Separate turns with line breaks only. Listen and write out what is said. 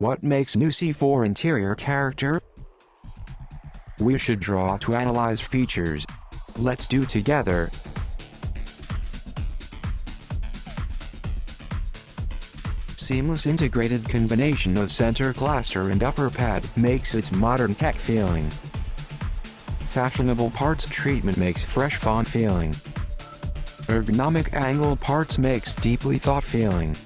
What makes new C4 interior character? We should draw to analyze features. Let's do together. Seamless integrated combination of center cluster and upper pad makes its modern tech feeling. Fashionable parts treatment makes fresh font feeling. Ergonomic angled parts makes deeply thought feeling.